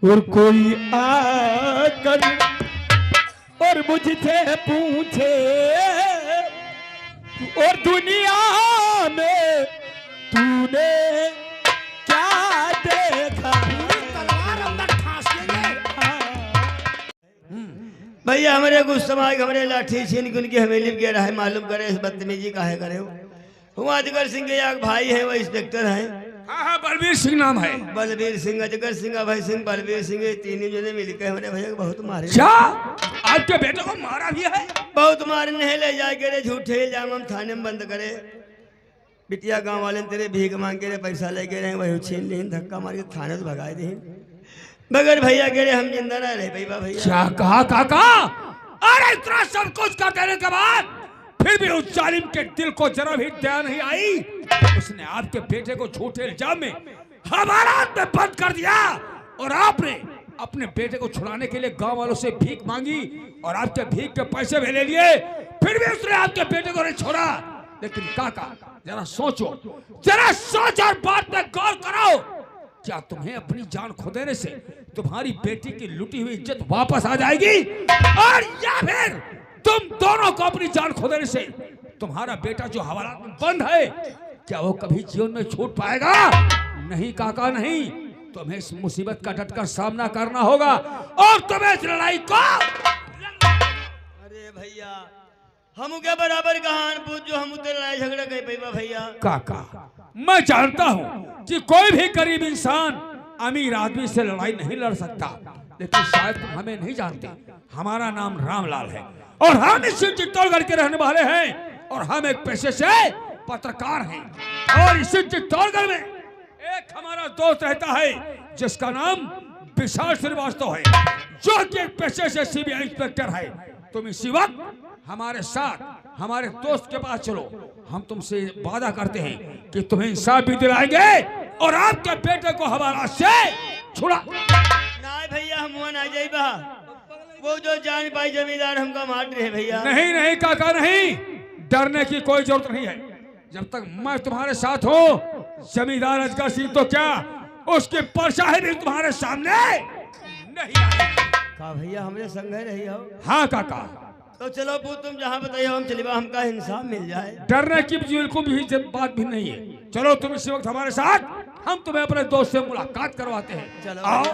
और कोई आकर और मुझसे पूछे और दुनिया में तूने क्या देखा। भैया हमारे गुस्सा हमारे लाठी छीन उनकी हवेली में गिरा है, मालूम करे इस बदतमीजी काहे करे हो। हुआ अजगर सिंह के एक भाई है, वो इंस्पेक्टर है। हाँ बलबीर सिंह नाम है। बलबीर सिंह, अजगर सिंह, अभय सिंह, बलबीर सिंह, तीनों जने मिलकर हमारे भैया को बहुत मारे। क्या आपके बेटे को मारा भी है? बहुत मारने है, ले जाए करे झूठे इल्जाम हम थाने में बंद करे। बिटिया गांव वाले तेरे भीख मांग के पैसा लेके रहे, वही छीन ली, धक्का मार के थाने से भगा दी। बगैर भैया के हम जिंदा ना रहे भैया। क्या कहा काका? अरे इतना सब कुछ कर देने के बाद फिर भी उस जालिम के दिल को जरा भी दया नहीं आई। उसने आपके बेटे को झूठे इल्जाम में हमारा में बंद कर दिया और आपने अपने बेटे को छुड़ाने के लिए गांव वालों से भीख मांगी और आपके भीख के पैसे भी ले लिए। फिर भी उसने आपके बेटे को नहीं छोड़ा। लेकिन काका जरा सोचो और बात में गौर करो। क्या तुम्हें अपनी जान खो देने से तुम्हारी बेटी की लुटी हुई इज्जत वापस आ जाएगी, और या फिर तुम दोनों को अपनी जान खो देने से तुम्हारा बेटा जो हवालात में बंद है, क्या वो कभी जीवन में छूट पाएगा? नहीं काका नहीं, तुम्हें इस मुसीबत का डटकर सामना करना होगा और तुम्हें इस लड़ाई को। अरे भैया हम क्या बराबर कहां पूछ जो हम उधर लड़ाई झगड़ा गए भैया। काका मैं जानता हूं कि कोई भी गरीब इंसान अमीर आदमी से लड़ाई नहीं लड़ सकता, लेकिन शायद तुम हमें नहीं जानते। हमारा नाम रामलाल है और हम इस चित्तौड़गढ़ के रहने वाले हैं और हम एक पेशे से पत्रकार हैं। और इस चित्तौड़गढ़ में एक हमारा दोस्त रहता है जिसका नाम विशाल श्रीवास्तव है, जो कि एक पेशे से सीबीआई इंस्पेक्टर है। तुम इसी वक्त हमारे साथ हमारे दोस्त के पास चलो, हम तुमसे वादा करते हैं कि तुम्हें इंसाफ भी दिलाएंगे और आपके बेटे को हमारा से छुड़ा। नहीं भैया हम वहां आ जाइबा, वो जो जान पाई जमींदार हमको मार रहे भैया। नहीं नहीं काका नहीं, डरने की कोई जरूरत नहीं है। जब तक मैं तुम्हारे साथ हूँ, जमींदार अजगर सिंह तो क्या उसकी परछाई भी तुम्हारे सामने नहीं आएगी। का भैया हमारे संग है रही हो? हाँ काका। तो चलो तुम जहाँ बताइए हम चलिए, हमका इंसाफ मिल जाए। डरने की बिल्कुल भी बात भी नहीं है। चलो तुम इसी वक्त हमारे साथ, हम तुम्हें अपने दोस्त से मुलाकात करवाते हैं। चलो आओ।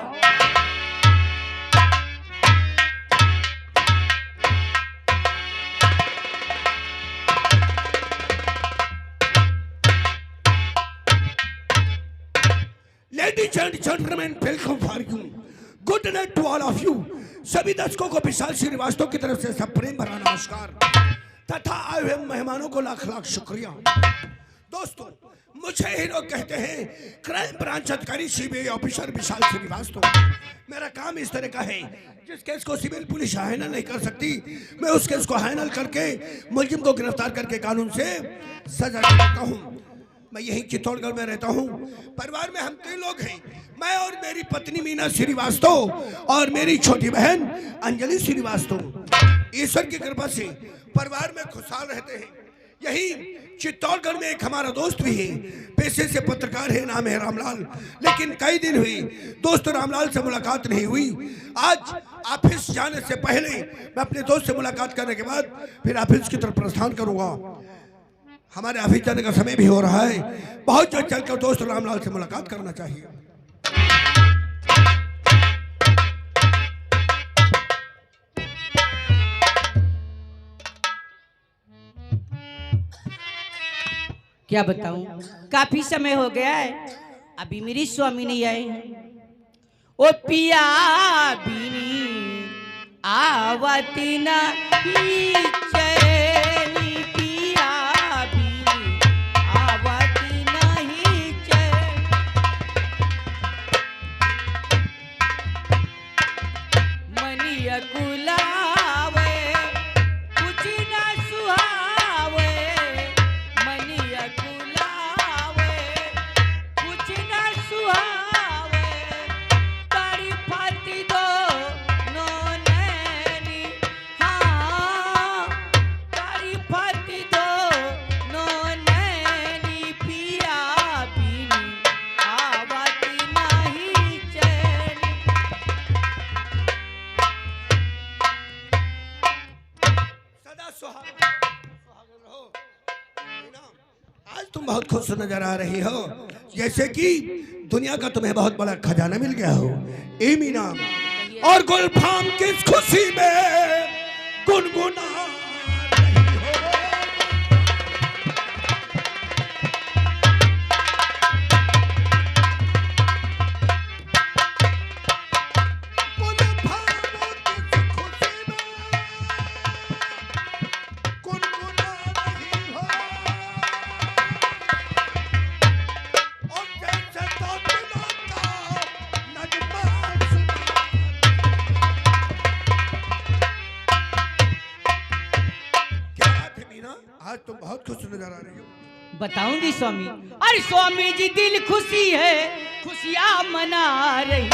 Ladies and gentlemen, welcome for you. Good night to all of you. सभी दर्शकों को विशाल श्रीवास्तव की तरफ से सब प्रेम भरा नमस्कार तथा आए हुए मेहमानों को लाख लाख शुक्रिया। दोस्तों मुझे हीरो कहते हैं, क्राइम ब्रांच अधिकारी सीबीआई ऑफिसर विशाल श्रीवास्तव। मेरा काम इस तरह का है, जिस केस को सिविल पुलिस हैंडल नहीं कर सकती, मैं उस केस को हैंडल करके मुलजिम को गिरफ्तार करके कानून से सजा दिलाता हूँ। मैं यहीं चित्तौड़गढ़ में रहता हूँ। परिवार में हम 3 लोग हैं, मैं और मेरी पत्नी मीना श्रीवास्तव और मेरी छोटी बहन अंजलि श्रीवास्तव। ईश्वर की कृपा से परिवार में खुशहाल रहते हैं। यही चित्तौड़गढ़ में एक हमारा दोस्त भी है, पेशे से पत्रकार है, नाम है रामलाल। लेकिन कई दिन हुए दोस्त रामलाल से मुलाकात नहीं हुई। आज ऑफिस जाने से पहले मैं अपने दोस्त से मुलाकात करने के बाद फिर ऑफिस की तरफ प्रस्थान करूंगा। हमारे ऑफिस जाने का समय भी हो रहा है। बहुत जल्द चलकर दोस्त रामलाल से मुलाकात करना चाहिए। क्या बताऊं, काफी समय हो गया है, अभी मेरी स्वामी नहीं आए। ओ पिया बिनी आवती नहीं चैनी, पिया बिनी आवती नहीं चैनी। मनिया कुलावे कुछ न सुहावे, मनिया कुलावे कुछ न सुहावे। तारी फाती दो नो नैनी, हाँ तारी फाती दो नो नैनी, पिया बिनी आवती नहीं चैनी। बहुत खुश नजर आ रही हो, जैसे कि दुनिया का तुम्हें बहुत बड़ा खजाना मिल गया हो। ए मीना, और गुलफाम किस खुशी में गुनगुना रही हो। आज तुम बहुत खुश नजर आ रही हो। बताऊंगी स्वामी। अरे स्वामी जी दिल खुशी है, खुशियां मना रही।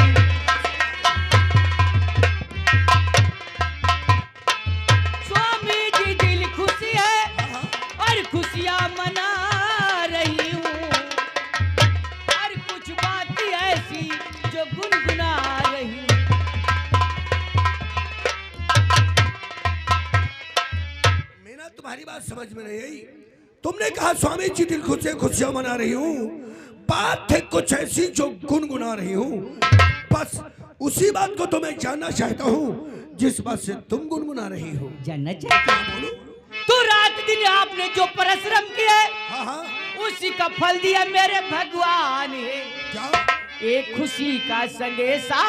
स्वामी जी दिल खुशी है और खुशियां मना रही हूँ। और कुछ बात ऐसी जो गुनगुना रही हूँ। मीना, तुम्हारी बात समझ में नहीं आई। तुमने कहा स्वामी जी दिल खुश है, खुशियां मना रही हूँ। बात है कुछ ऐसी जो गुनगुना रही हूँ। बस उसी बात को तो मैं जानना चाहता हूँ जिस बात से तुम गुनगुना रही हो। जानना चाहता बोलो। तो रात दिन आपने जो परिश्रम किया हाँ, उसी का फल दिया मेरे भगवान है। क्या? एक खुशी का संदेशा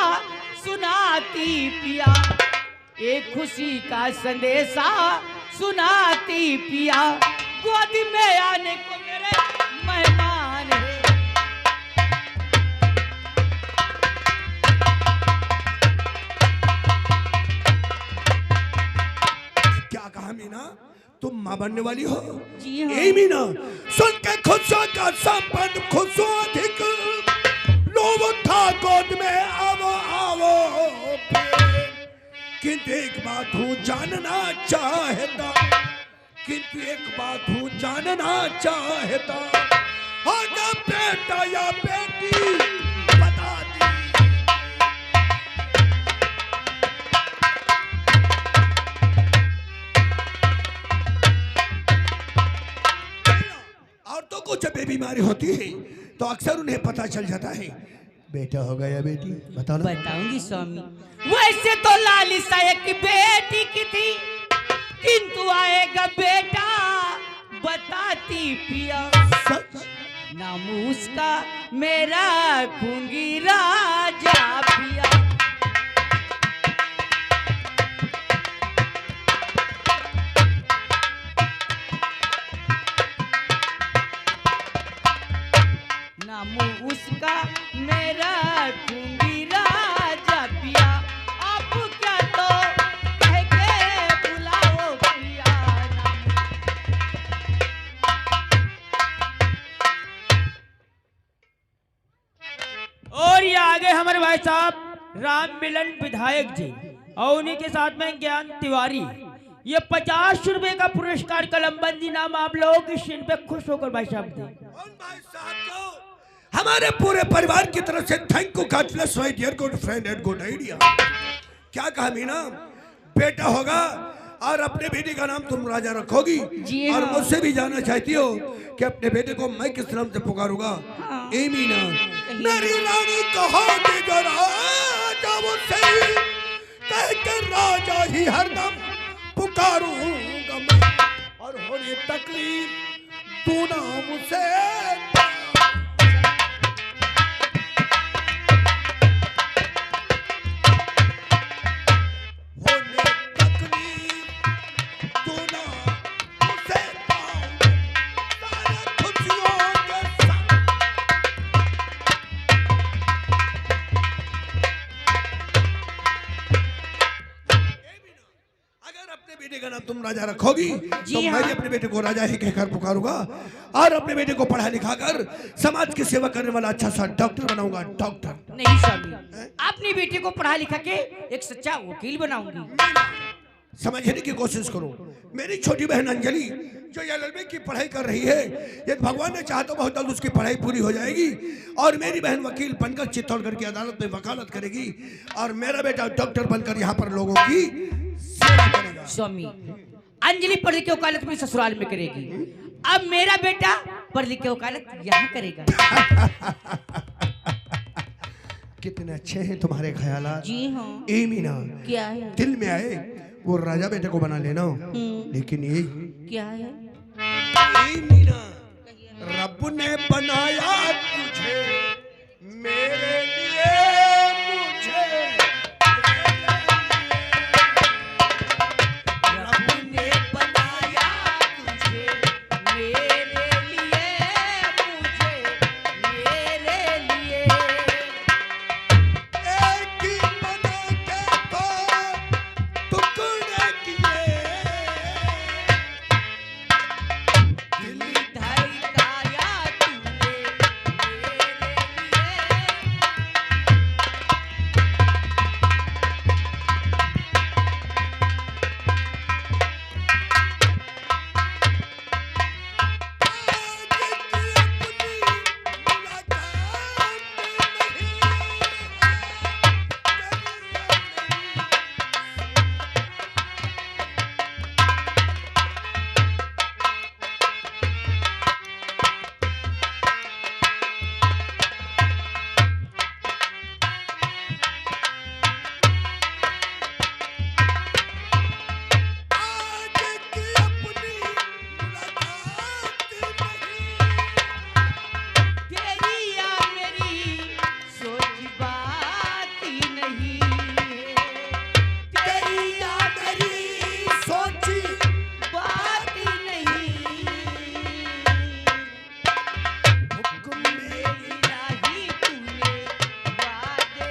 सुनाती पिया, एक खुशी का संदेशा सुनाती पिया। गोदी में आने को मेरे मेहमान है। क्या कहा मीना, तुम माँ बनने वाली हो? जी हाँ। ए मीना, सुन के खुशियों का संबंध खुशियों अधिक लोग उठा गोद में आवो आवो। किंतु एक बात हूँ जानना चाहता, किंतु एक बात हूँ जानना चाहता, होगा बेटा या बेटी बता दी। औरतों को जब ये बीमारी होती है तो अक्सर उन्हें पता चल जाता है बेटा होगा या बेटी। बताओ ना। बताऊंगी स्वामी। वैसे तो लालिसा एक बेटी की थी, किंतु आएगा बेटा बताती पिया। सच? नाम उसका मेरा खूंगी राजा पिया। नाम उसका मेरा खूंगी राजा पिया। आप क्या तो कह के बुलाओ पिया। और ये आगे हमारे भाई साहब राम मिलन विधायक जी और उन्हीं के साथ में ज्ञान तिवारी। ये 50 रुपए का पुरस्कार कलमबंदी नाम आप लोगों की शीन पे खुश होकर भाई साहब दे। भाई साहब को हमारे पूरे परिवार की तरफ से thank you, God bless my dear good friend and good idea. क्या कहा मीना, बेटा होगा और अपने बेटे का नाम तुम राजा रखोगी। जी और हाँ। मुझसे भी जानना चाहती हो कि अपने बेटे को मैं किस नाम से पुकारूंगा। हाँ। ए मीना, मेरी रानी कहोगे जरा जब से कह के राजा ही हरदम पुकारूंगा मैं। और होनी तकलीफ तू नाम से तुम राजा रखोगी तो मैं भी अपने बेटे को राजा ही कहकर पुकारूंगा और अपने बेटे को पढ़ा लिखा कर समाज की सेवा करने वाला अच्छा सा डॉक्टर बनाऊंगा। डॉक्टर नहीं स्वामी, अपनी बेटी को पढ़ा लिखा के एक सच्चा वकील बनाऊंगी। समझने की कोशिश करो। मेरी छोटी बहन अंजलि जो एलएलबी की पढ़ाई कर रही है, यदि भगवान ने चाहा तो बहुत जल्द उसकी पढ़ाई पूरी हो जाएगी और मेरी बहन वकील बनकर चित्तौड़गढ़ की अदालत में वकालत करेगी और मेरा बेटा डॉक्टर बनकर यहाँ पर लोगों की सेवा करेगा। स्वामी, अंजलि पढ़ के वकालत में ससुराल में करेगी। अब मेरा बेटा पढ़ लिख के वकालत यहाँ करेगा। कितने अच्छे हैं तुम्हारे ख्यालात। जी हाँ। ए मीना, क्या है? दिल में आए वो राजा बेटे को बना लेना, लेकिन ये क्या है? ए मीना, रब ने बनाया तुझे मेरे लिए, मुझे रब ने बनाया तुझे मेरे लिए, मुझे मेरे लिए। एक ही बना के तो टुकड़े किए, दिल धड़काया तूने मेरे लिए। तेरी या मेरी सोच बात ही नहीं है, तेरी या मेरी सोच बात ही नहीं। हुक्म मेरी राही तूने वादे।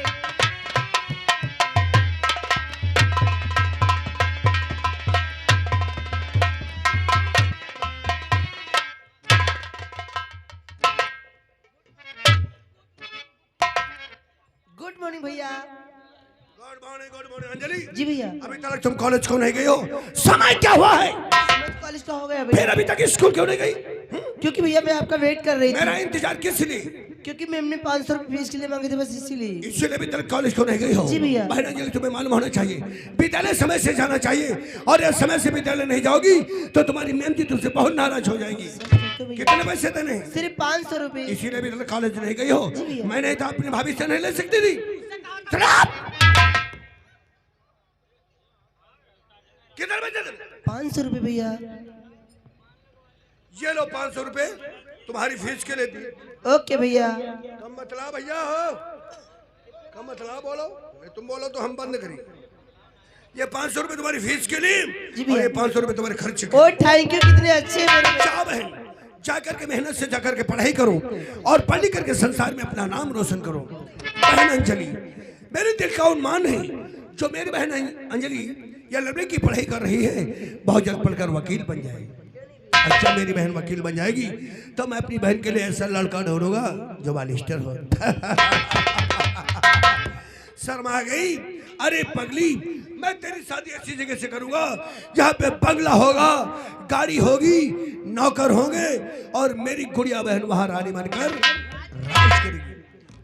गुड मॉर्निंग भैया। Good morning Anjali. जी भैया। अभी तक तुम कॉलेज क्यों नहीं गई हो? समय क्या हुआ है? कॉलेज का हो गया फिर भैया, अभी तक स्कूल क्यों नहीं गई? क्योंकि भैया मैं आपका वेट कर रही मेरा थी, इंतजार किस लिए? क्योंकि मैम ने 500 रुपये फीस के लिए मांगे थे, बस इसीलिए। इसलिए अभी तक कॉलेज क्यों नहीं गई हो? जी भैया। बहन अंजलि, तुम्हें मालूम होना चाहिए विद्यालय समय से जाना चाहिए, और यह समय से विद्यालय नहीं जाओगी तो तुम्हारी मैम जी तुमसे बहुत नाराज हो जाएगी। तो भैया कितने पैसे देने हैं? सिर्फ 500 रुपये। इसीलिए अभी तक कॉलेज नहीं गई हो। जी भैया। मैंने तो अपनी भाभी से नहीं ले सकती थी। कितने पैसे देने? 500 रुपये भैया। ये लो 500 रुपए तुम्हारी फीस के लिए दिए। ओके भैया। कम मतला भैया हो, कम मतला बोलो, तुम बोलो तो हम बंद करें। ये 500 रुपए तुम्हारी फीस के लिए, जी भैया। और ये 500 रुपए तुम्हारे खर्च के। ओ थैंक यू, कितने अच्छे मेरे। जा बहन, जाकर के मेहनत से जाकर के पढ़ाई करो और पढ़ लिख करके संसार में अपना नाम रोशन करो। बहन अंजलि, मेरे दिल का उन्मान है जो मेरी बहन अंजलि या लड़के की पढ़ाई कर रही है, बहुत जल्द पढ़कर वकील बन जाएगी। अच्छा, मेरी बहन वकील बन जाएगी तो मैं अपनी बहन के लिए ऐसा लड़का ढूंढूंगा जो बालिस्टर हो। शर्मा गई? अरे पगली, मैं तेरी शादी ऐसी जगह से करूंगा जहाँ पे बंगला होगा, गाड़ी होगी, नौकर होंगे, और मेरी गुड़िया बहन वहां रानी बनकर राज करेगी।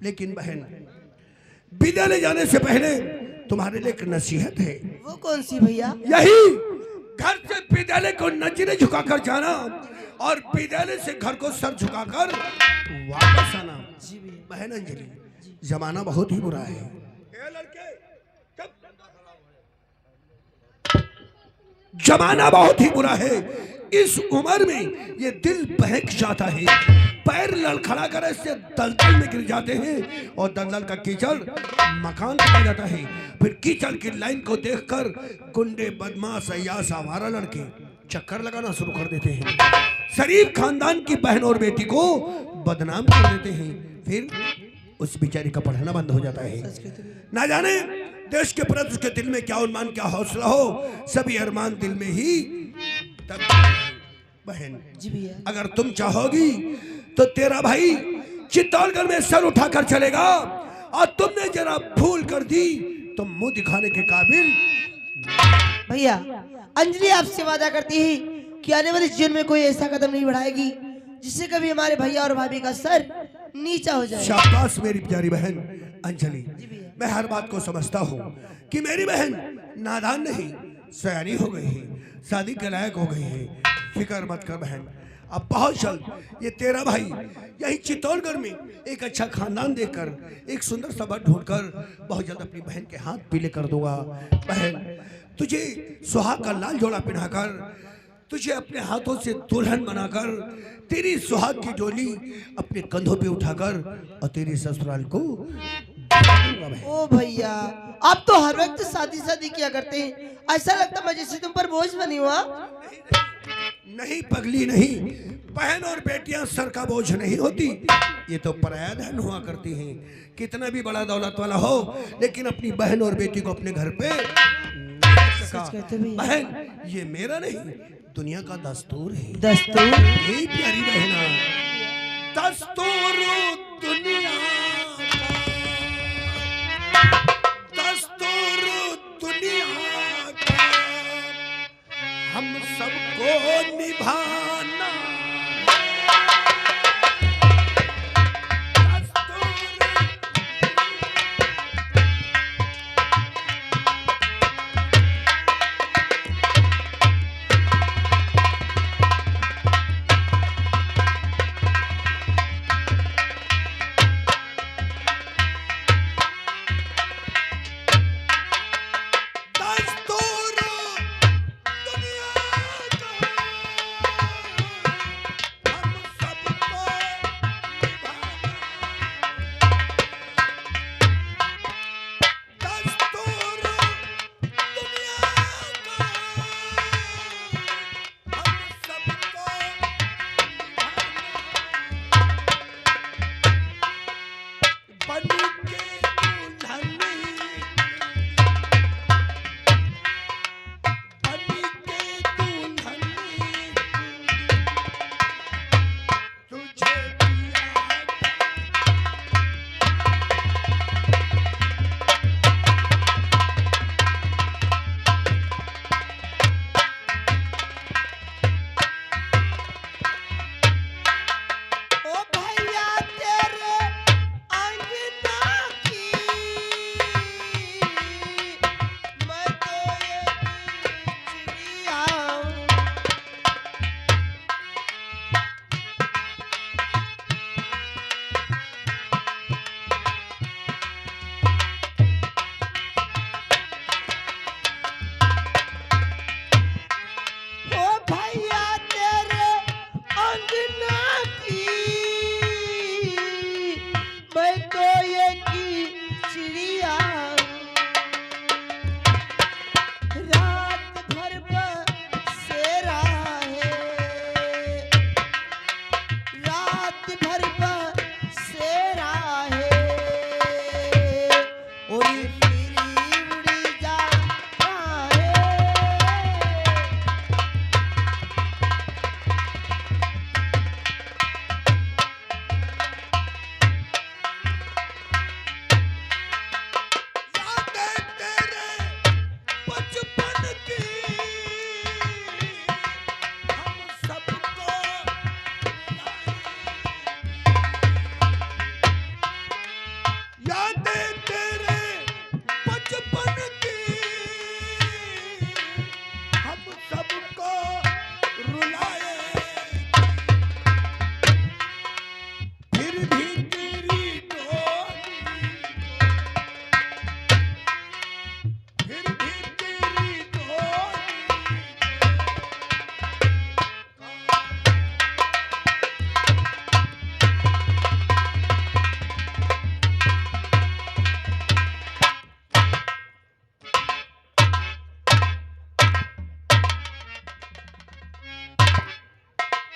लेकिन बहन, विद्यालय जाने से पहले तुम्हारे लिए एक नसीहत है। वो कौन सी भैया? यही, घर से विद्यालय को नजरें झुकाकर जाना और विद्यालय से घर को सर झुकाकर वापस आना। बहन अंजलि, जमाना बहुत ही बुरा है। जमाना बहुत ही बुरा है। इस उम्र में ये दिल बहक जाता है, पैर लड़खड़ा कर ऐसे दलदल में गिर जाते हैं, और दलदल का कीचड़ मकान बन जाता है। फिर कीचड़ की लाइन को देखकर गुंडे, बदमाश, अय्यास, आवारा लड़के चक्कर लगाना शुरू कर देते हैं। शरीफ खानदान की बहन और बेटी को बदनाम कर देते हैं। फिर उस बेचारी का पढ़ना बंद हो जाता है। ना जाने देश के प्रति उसके दिल में क्या उन्मान, क्या हौसला हो, सभी अरमान दिल में ही तब। बहन जी भैया। अगर तुम चाहोगी तो तेरा भाई चित्तौड़गढ़ में सर उठाकर चलेगा, और तुमने जरा भूल कर दी तो मुंह दिखाने के काबिल। भैया, अंजलि आपसे वादा करती है कि आने वाले जीवन में कोई ऐसा कदम नहीं बढ़ाएगी जिससे कभी हमारे भैया और भाभी का सर नीचा हो जाए। शाबाश मेरी प्यारी बहन अंजलि, मैं हर बात को समझता हूँ कि मेरी बहन नादान नहीं, सयानी हो गई है, शादी के लायक हो गई है। फिक्र मत कर बहन, अब बहुत जल्द ये तेरा भाई यही चित्तौड़गढ़ में एक अच्छा खानदान देकर एक सुंदर सा बर ढूंढकर बहुत जल्द अपनी बहन के हाथ पीले कर दूंगा। बहन, तुझे सुहाग का लाल जोड़ा पहनाकर, तुझे अपने हाथों से दुल्हन बनाकर, तेरी सुहाग की डोली अपने कंधों पे उठाकर और तेरी ससुराल को ओ भैया, आप तो हर वक्त शादी शादी किया करते हैं, ऐसा लगता मैं जैसे तुम पर बोझ बनी हुआ। नहीं पगली नहीं, बहन और बेटियां सर का बोझ नहीं होती, ये तो पराया धन हुआ करती हैं। कितना भी बड़ा दौलत वाला हो लेकिन अपनी बहन और बेटी को अपने घर पे बहन, ये मेरा नहीं दुनिया का दस्तूर है। दस्तूर? यही प्यारी बहना, दस्तूर दुनिया का, दस्तूर दुनिया का, हम सबको निभाना।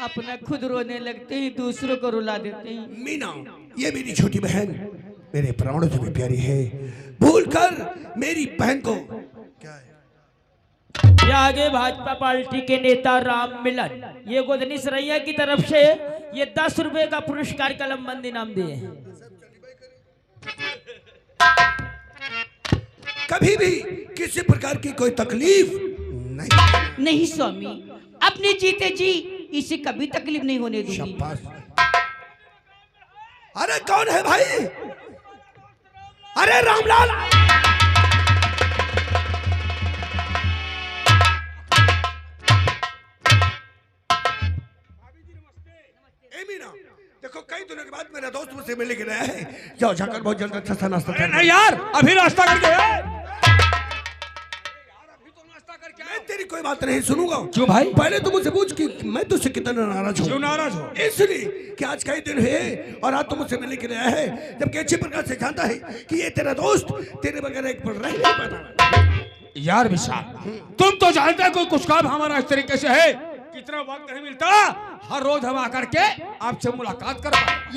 अपना खुद रोने लगते ही दूसरों को रुला देते हैं। मीना, ये मेरी छोटी बहन मेरे प्राणों से भी प्यारी है, भूल कर मेरी बहन को क्या है? ये आगे भाजपा पार्टी के नेता राम मिलन, ये गोदनी सरैया की तरफ से ये 10 रुपए का पुरस्कार कलमबंदी नाम दिए हैं। कभी भी किसी प्रकार की कोई तकलीफ नहीं। नहीं स्वामी, अपने जीते जी इसे कभी तकलीफ नहीं होने दूंगी। शाबाश। अरे कौन है भाई? अरे रामलाल। देखो कई दिनों के बाद मेरा दोस्त मुझसे मिलने के लिए आया है। जाओ जाकर बहुत जल्द अच्छा सा नाश्ता अरे करना। नहीं यार, अभी नाश्ता करके आए। यार अभी तो नाश्ता करके आए। मैं तेरी कोई बात नहीं सुनूंगा। क्यों भाई? पहले तो मुझसे पूछ कि मैं तुझसे कितना नाराज हूँ। क्यों नाराज हो? इसलिए कि आज कई दिन है और आज तो मुझसे मिलने के लिए आया है, जबकि अच्छी प्रकार से जानता है कि ये तेरा दोस्त तेरे बगैर एक पल रह नहीं पाता। यार विशाल, तुम तो जानते हो कोई कुछ काम हमारा इस तरीके से है, कितना वक्त नहीं मिलता हर रोज हम आकर के आपसे मुलाकात कर पाए।